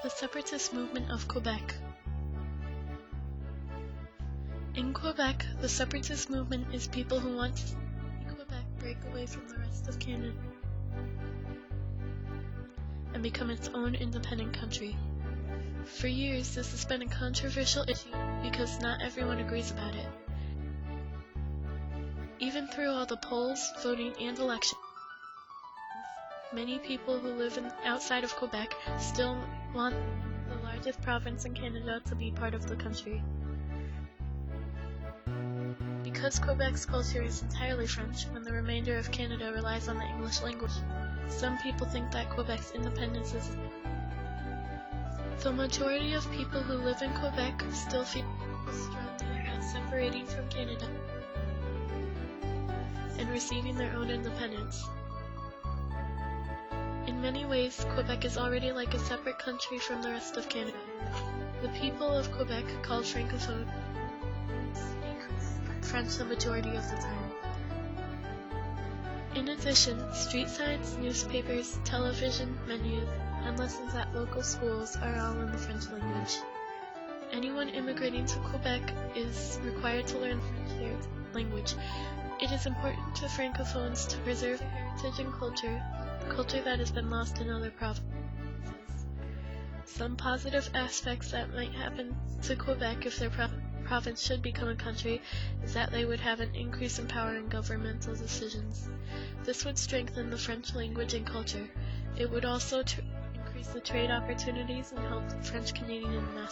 The separatist movement of Quebec. In Quebec, the separatist movement is people who want to see Quebec break away from the rest of Canada and become its own independent country. For years, this has been a controversial issue because not everyone agrees about it. Even through all the polls, voting, and elections, many people who live outside of Quebec still want the largest province in Canada to be part of the country. Because Quebec's culture is entirely French and the remainder of Canada relies on the English language, some people think that Quebec's independence is... The majority of people who live in Quebec still feel strongly about separating from Canada and receiving their own independence. In many ways, Quebec is already like a separate country from the rest of Canada. The people of Quebec, called Francophone, speak French the majority of the time. In addition, street signs, newspapers, television, menus, and lessons at local schools are all in the French language. Anyone immigrating to Quebec is required to learn the French language. It is important to Francophones to preserve their heritage and culture that has been lost in other provinces. Some positive aspects that might happen to Quebec if their province should become a country is that they would have an increase in power in governmental decisions. This would strengthen the French language and culture. It would also increase the trade opportunities and help French-Canadian and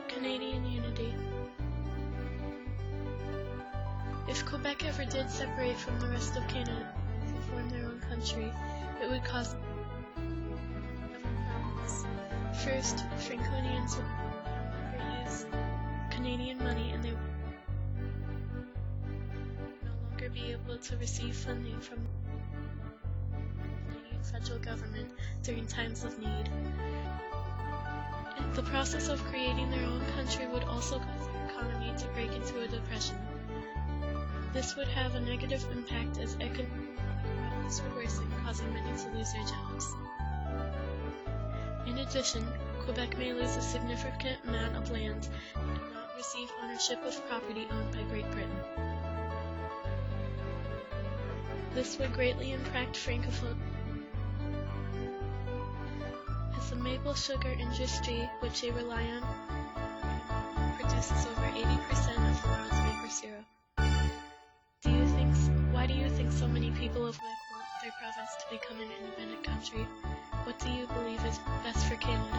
Canadian unity. If Quebec ever did separate from the rest of Canada to form their own country, it would cause several problems. First, Franconians would no longer use Canadian money and they would no longer be able to receive funding from the Canadian federal government during times of need. The process of creating their own country would also cause the economy to break into a depression. This would have a negative impact as economic problems would worsen, causing many to lose their jobs. In addition, Quebec may lose a significant amount of land and not receive ownership of property owned by Great Britain. This would greatly impact Francophone, as the maple sugar industry, which they rely on, produces over 80% of the world's maple syrup. Why do you think so many people of Quebec want their province to become an independent country? What do you believe is best for Canada?